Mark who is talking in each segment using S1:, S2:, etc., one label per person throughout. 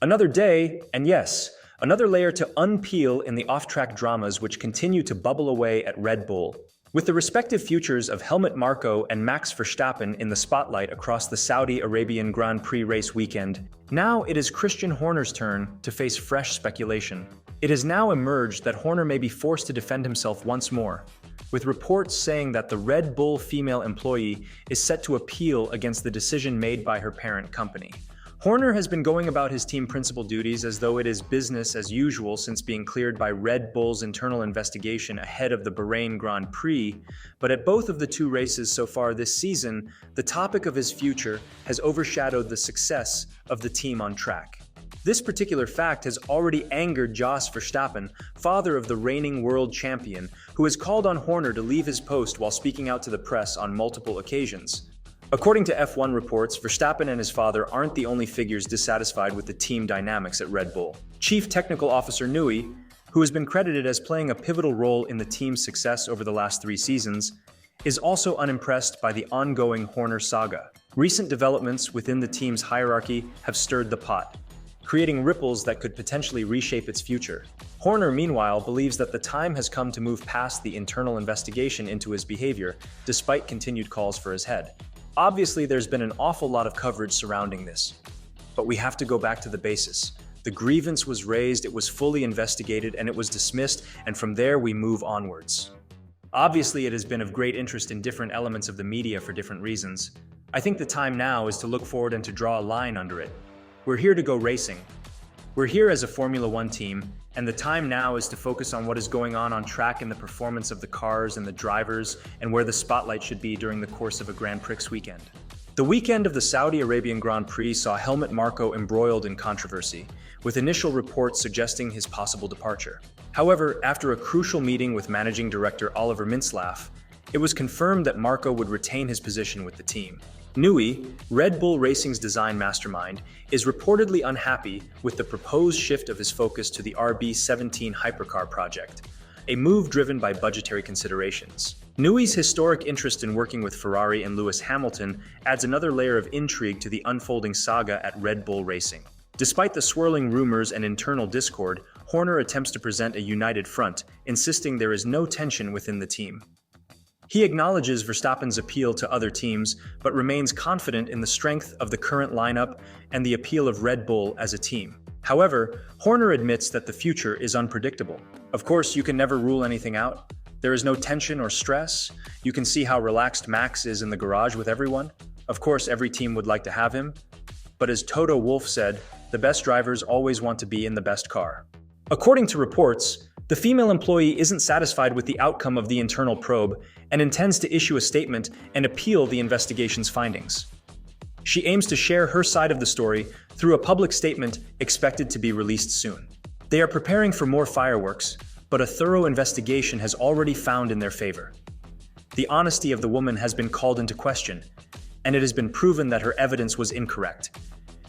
S1: Another day, and yes, another layer to unpeel in the off-track dramas which continue to bubble away at Red Bull. With the respective futures of Helmut Marko and Max Verstappen in the spotlight across the Saudi Arabian Grand Prix race weekend, now it is Christian Horner's turn to face fresh speculation. It has now emerged that Horner may be forced to defend himself once more, with reports saying that the Red Bull female employee is set to appeal against the decision made by her parent company. Horner has been going about his team principal duties as though it is business as usual since being cleared by Red Bull's internal investigation ahead of the Bahrain Grand Prix, but at both of the two races so far this season, the topic of his future has overshadowed the success of the team on track. This particular fact has already angered Jos Verstappen, father of the reigning world champion, who has called on Horner to leave his post while speaking out to the press on multiple occasions. According to F1 reports, Verstappen and his father aren't the only figures dissatisfied with the team dynamics at Red Bull. Chief Technical Officer Newey, who has been credited as playing a pivotal role in the team's success over the last 3 seasons, is also unimpressed by the ongoing Horner saga. Recent developments within the team's hierarchy have stirred the pot, creating ripples that could potentially reshape its future. Horner, meanwhile, believes that the time has come to move past the internal investigation into his behavior, despite continued calls for his head. Obviously, there's been an awful lot of coverage surrounding this, but we have to go back to the basis. The grievance was raised, it was fully investigated, and it was dismissed, and from there we move onwards. Obviously, it has been of great interest in different elements of the media for different reasons. I think the time now is to look forward and to draw a line under it. We're here to go racing. We're here as a Formula One team, and the time now is to focus on what is going on track and the performance of the cars and the drivers and where the spotlight should be during the course of a Grand Prix weekend. The weekend of the Saudi Arabian Grand Prix saw Helmut Marko embroiled in controversy, with initial reports suggesting his possible departure. However, after a crucial meeting with managing director Oliver Mintzlaff, it was confirmed that Marko would retain his position with the team. Newey, Red Bull Racing's design mastermind, is reportedly unhappy with the proposed shift of his focus to the RB17 hypercar project, a move driven by budgetary considerations. Newey's historic interest in working with Ferrari and Lewis Hamilton adds another layer of intrigue to the unfolding saga at Red Bull Racing. Despite the swirling rumors and internal discord, Horner attempts to present a united front, insisting there is no tension within the team. He acknowledges Verstappen's appeal to other teams, but remains confident in the strength of the current lineup and the appeal of Red Bull as a team. However, Horner admits that the future is unpredictable. Of course, you can never rule anything out. There is no tension or stress. You can see how relaxed Max is in the garage with everyone. Of course, every team would like to have him. But as Toto Wolff said, the best drivers always want to be in the best car. According to reports, the female employee isn't satisfied with the outcome of the internal probe and intends to issue a statement and appeal the investigation's findings. She aims to share her side of the story through a public statement expected to be released soon. They are preparing for more fireworks, but a thorough investigation has already found in their favor. The honesty of the woman has been called into question, and it has been proven that her evidence was incorrect.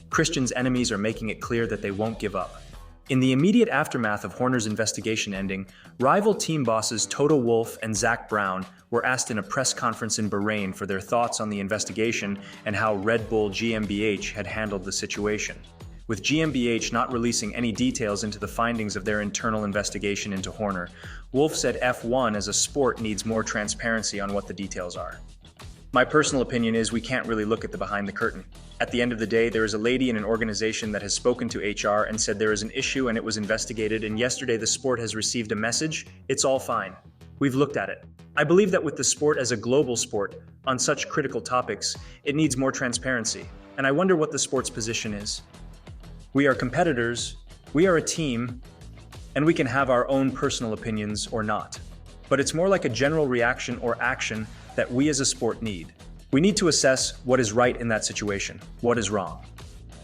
S1: Christian's enemies are making it clear that they won't give up. In the immediate aftermath of Horner's investigation ending, rival team bosses Toto Wolff and Zak Brown were asked in a press conference in Bahrain for their thoughts on the investigation and how Red Bull GmbH had handled the situation. With GmbH not releasing any details into the findings of their internal investigation into Horner, Wolff said F1 as a sport needs more transparency on what the details are. My personal opinion is we can't really look at the behind the curtain. At the end of the day, there is a lady in an organization that has spoken to HR and said there is an issue and it was investigated, and yesterday the sport has received a message. It's all fine. We've looked at it. I believe that with the sport as a global sport, on such critical topics, it needs more transparency, and I wonder what the sport's position is. We are competitors, we are a team, and we can have our own personal opinions or not. But it's more like a general reaction or action that we as a sport need. We need to assess what is right in that situation, what is wrong.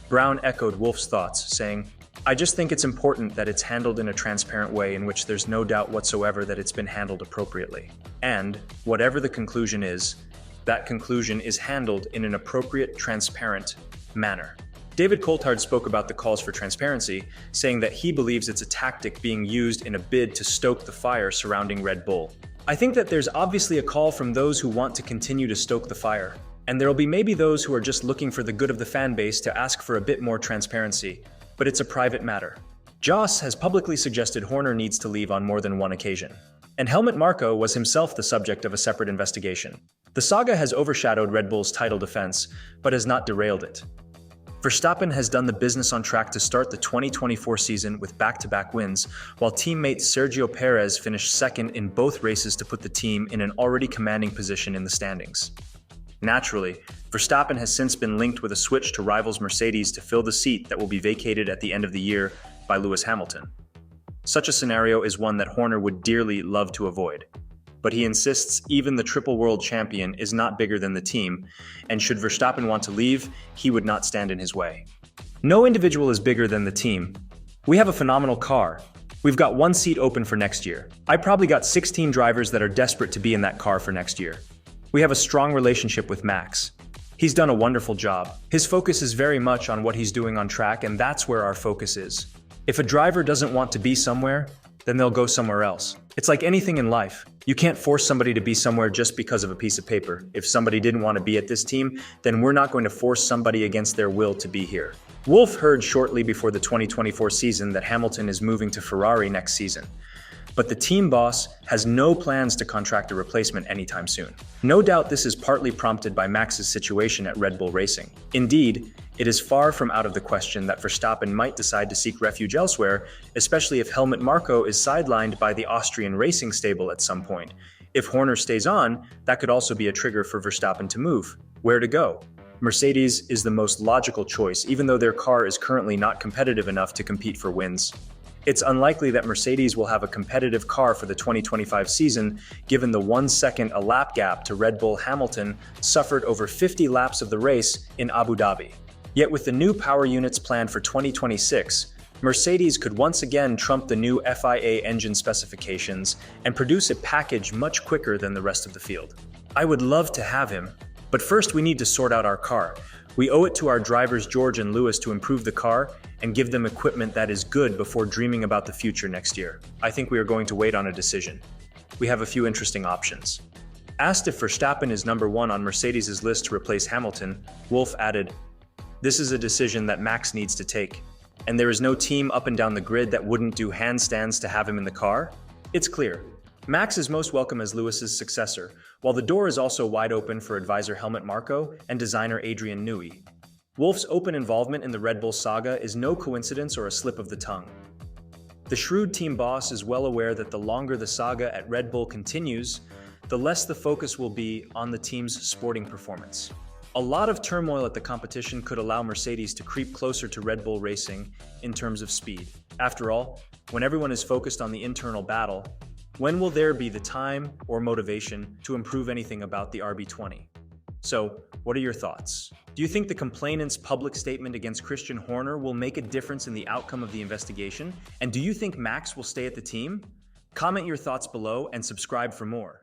S1: Brown echoed Wolff's thoughts, saying, I just think it's important that it's handled in a transparent way in which there's no doubt whatsoever that it's been handled appropriately. And, whatever the conclusion is, that conclusion is handled in an appropriate, transparent manner. David Coulthard spoke about the calls for transparency, saying that he believes it's a tactic being used in a bid to stoke the fire surrounding Red Bull. I think that there's obviously a call from those who want to continue to stoke the fire, and there'll be maybe those who are just looking for the good of the fan base to ask for a bit more transparency. but it's a private matter. Joss has publicly suggested Horner needs to leave on more than one occasion. And Helmut Marko was himself the subject of a separate investigation. The saga has overshadowed Red Bull's title defense, but has not derailed it. Verstappen has done the business on track to start the 2024 season with back-to-back wins, while teammate Sergio Perez finished second in both races to put the team in an already commanding position in the standings. Naturally, Verstappen has since been linked with a switch to rivals Mercedes to fill the seat that will be vacated at the end of the year by Lewis Hamilton. Such a scenario is one that Horner would dearly love to avoid. But he insists even the triple world champion is not bigger than the team, and should Verstappen want to leave, he would not stand in his way. No individual is bigger than the team. We have a phenomenal car. We've got one seat open for next year. I probably got 16 drivers that are desperate to be in that car for next year. We have a strong relationship with Max. He's done a wonderful job. His focus is very much on what he's doing on track, and that's where our focus is. If a driver doesn't want to be somewhere, then they'll go somewhere else. It's like anything in life. You can't force somebody to be somewhere just because of a piece of paper. If somebody didn't want to be at this team, then we're not going to force somebody against their will to be here. Wolff heard shortly before the 2024 season that Hamilton is moving to Ferrari next season. But the team boss has no plans to contract a replacement anytime soon. No doubt this is partly prompted by Max's situation at Red Bull Racing. Indeed, it is far from out of the question that Verstappen might decide to seek refuge elsewhere, especially if Helmut Marko is sidelined by the Austrian racing stable at some point. If Horner stays on, that could also be a trigger for Verstappen to move. Where to go? Mercedes is the most logical choice, even though their car is currently not competitive enough to compete for wins. It's unlikely that Mercedes will have a competitive car for the 2025 season, given the 1 second a lap gap to Red Bull. Hamilton suffered over 50 laps of the race in Abu Dhabi. Yet with the new power units planned for 2026, Mercedes could once again trump the new FIA engine specifications and produce a package much quicker than the rest of the field. I would love to have him, but first we need to sort out our car. We owe it to our drivers George and Lewis to improve the car and give them equipment that is good before dreaming about the future next year. I think we are going to wait on a decision. We have a few interesting options. Asked if Verstappen is number one on Mercedes' list to replace Hamilton, Wolff added, "This is a decision that Max needs to take, and there is no team up and down the grid that wouldn't do handstands to have him in the car. It's clear. Max is most welcome as Lewis's successor, while the door is also wide open for advisor Helmut Marko and designer Adrian Newey." Wolff's open involvement in the Red Bull saga is no coincidence or a slip of the tongue. The shrewd team boss is well aware that the longer the saga at Red Bull continues, the less the focus will be on the team's sporting performance. A lot of turmoil at the competition could allow Mercedes to creep closer to Red Bull Racing in terms of speed. After all, when everyone is focused on the internal battle, when will there be the time or motivation to improve anything about the RB20? So, what are your thoughts? Do you think the complainant's public statement against Christian Horner will make a difference in the outcome of the investigation? And do you think Max will stay at the team? Comment your thoughts below and subscribe for more.